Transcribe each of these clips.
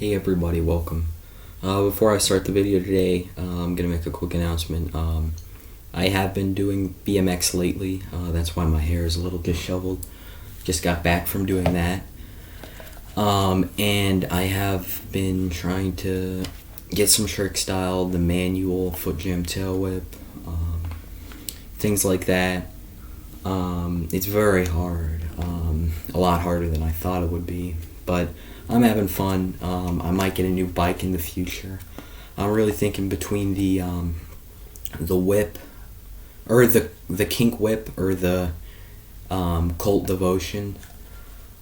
Hey everybody, welcome. Before I start the video today, I'm going to make a quick announcement. I have been doing BMX lately, that's why my hair is a little disheveled. Just got back from doing that. And I have been trying to get some trick style, the manual, foot jam tail whip, things like that. It's very hard, a lot harder than I thought it would be, but I'm having fun. I might get a new bike in the future. I'm really thinking between the whip, or the kink whip, or the Colt Devotion.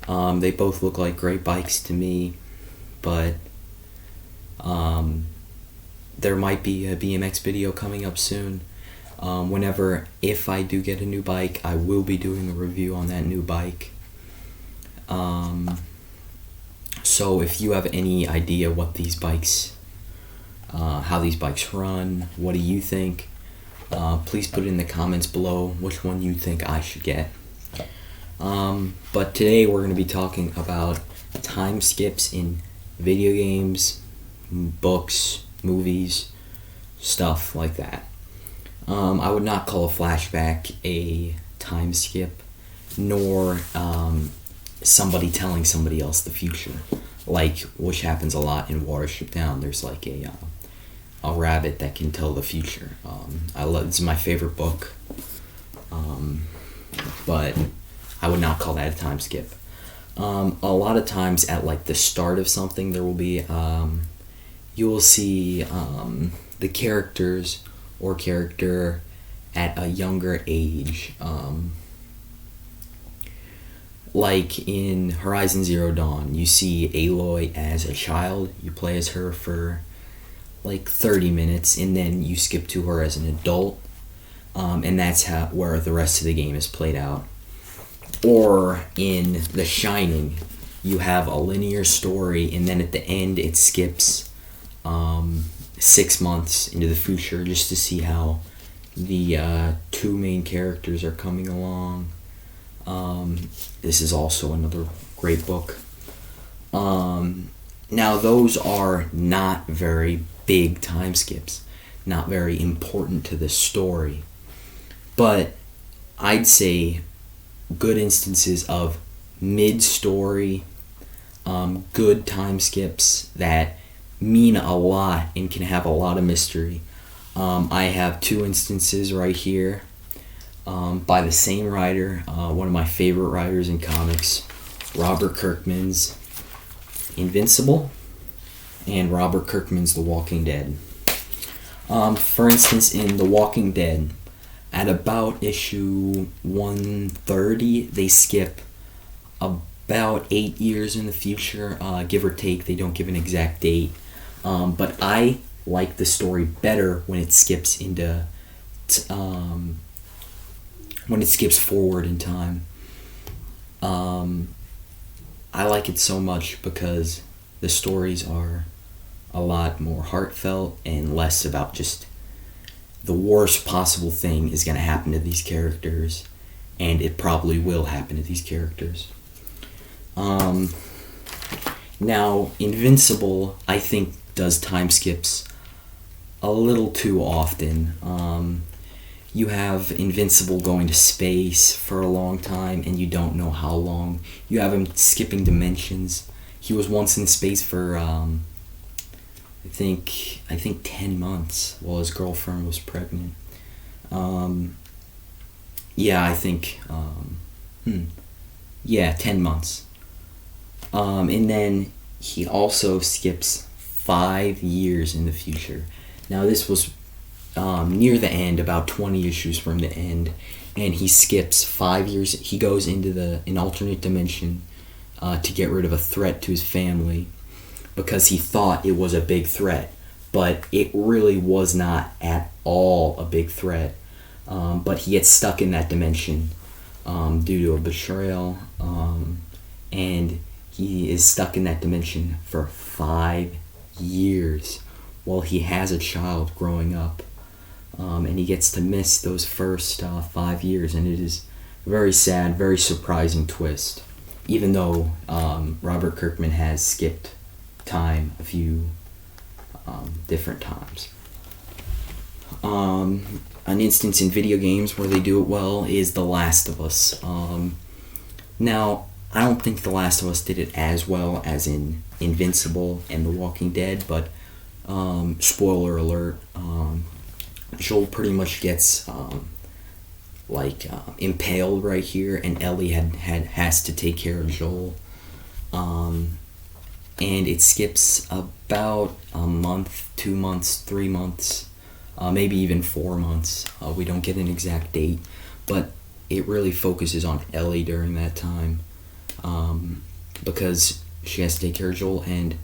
They both look like great bikes to me, but there might be a BMX video coming up soon. If I do get a new bike, I will be doing a review on that new bike. So if you have any idea what these bikes, how these bikes run, what do you think? Please put it in the comments below which one you think I should get. But today we're going to be talking about time skips in video games, books, movies, stuff like that. I would not call a flashback a time skip, nor somebody telling somebody else the future, which happens a lot in Watership Down. There's like a rabbit that can tell the future. It's my favorite book, but I would not call that a time skip. A lot of times at the start of something, there will be you will see the characters or character at a younger age. Like in Horizon Zero Dawn, you see Aloy as a child. You play as her for 30 minutes, and then you skip to her as an adult, and that's where the rest of the game is played out. Or in The Shining, you have a linear story, and then at the end it skips 6 months into the future just to see how the two main characters are coming along. This is also another great book. Now those are not very big time skips, not very important to the story, but I'd say good instances of mid-story, good time skips that mean a lot and can have a lot of mystery. I have two instances right here by the same writer, one of my favorite writers in comics, Robert Kirkman's Invincible and Robert Kirkman's The Walking Dead. For instance, in The Walking Dead, at about issue 130, they skip about 8 years in the future, give or take. They don't give an exact date. But I like the story better when it skips into when it skips forward in time. I like it so much because the stories are a lot more heartfelt and less about just the worst possible thing is going to happen to these characters, and it probably will happen to these characters. Now, Invincible, I think, does time skips a little too often. You have Invincible going to space for a long time, and you don't know how long. You have him skipping dimensions. He was once in space for I think 10 months while his girlfriend was pregnant. Yeah, 10 months. And then he also skips 5 years in the future. Now this was near the end, about 20 issues from the end, and he skips 5 years. He goes into an alternate dimension to get rid of a threat to his family, because he thought it was a big threat, but it really was not at all a big threat. But he gets stuck in that dimension due to a betrayal, and he is stuck in that dimension for 5 years while he has a child growing up. And he gets to miss those first 5 years, and it is a very sad, very surprising twist, even though Robert Kirkman has skipped time a few different times. An instance in video games where they do it well is The Last of Us. Now, I don't think The Last of Us did it as well as in Invincible and The Walking Dead, but spoiler alert, Joel pretty much gets impaled right here, and Ellie has to take care of Joel. And it skips about a month, 2 months, 3 months, maybe even 4 months. We don't get an exact date, but it really focuses on Ellie during that time, because she has to take care of Joel, and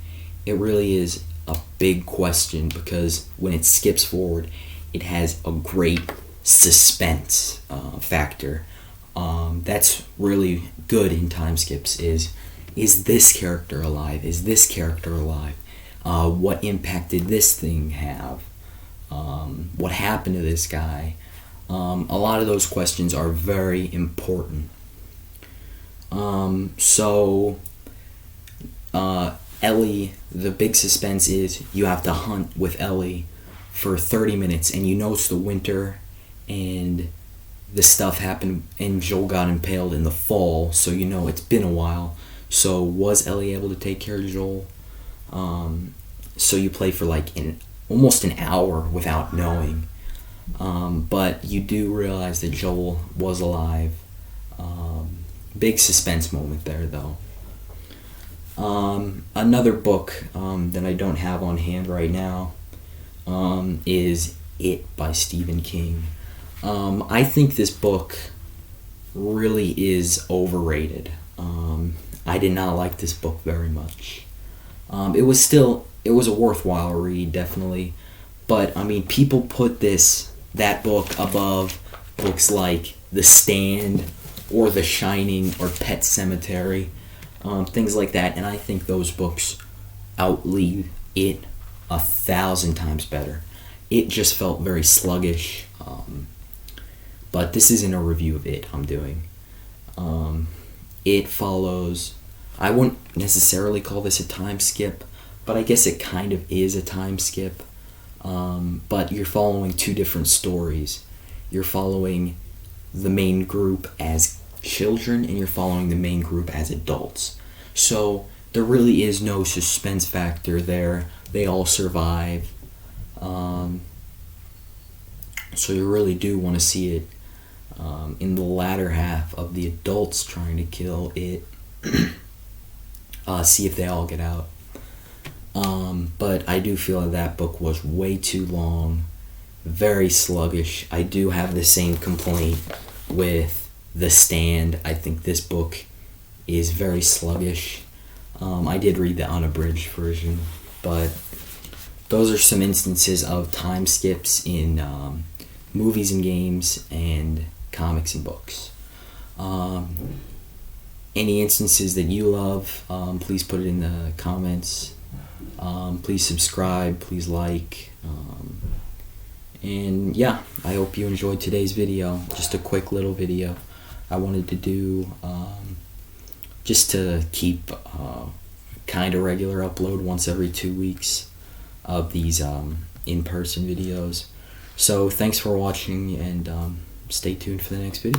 it really is a big question, because when it skips forward, it has a great suspense factor. That's really good in time skips. Is this character alive? Is this character alive? What impact did this thing have? What happened to this guy? A lot of those questions are very important. Ellie, the big suspense is you have to hunt with Ellie for 30 minutes, and you know it's the winter, and this stuff happened, and Joel got impaled in the fall, so you know it's been a while. So was Ellie able to take care of Joel? So you play for almost an hour without knowing. But you do realize that Joel was alive. Big suspense moment there, though. Another book that I don't have on hand right now is It by Stephen King. I think this book really is overrated. I did not like this book very much. It was a worthwhile read, definitely. But, people put that book above books like The Stand or The Shining or Pet Sematary, things like that. And I think those books outlive it 1,000 times better. It just felt very sluggish. But this isn't a review of it I'm doing. It follows... I wouldn't necessarily call this a time skip, but I guess it kind of is a time skip. But you're following two different stories. You're following the main group as children, and you're following the main group as adults. So there really is no suspense factor there. They all survive. So you really do want to see it in the latter half of the adults trying to kill it. See if they all get out. But I do feel that book was way too long, very sluggish. I do have the same complaint with The Stand. I think this book is very sluggish. I did read the unabridged version, but those are some instances of time skips in movies and games and comics and books. Any instances that you love, please put it in the comments. Please subscribe, please like. And yeah, I hope you enjoyed today's video. Just a quick little video I wanted to do just to keep kind of regular upload once every 2 weeks of these in-person videos. So thanks for watching, and stay tuned for the next video.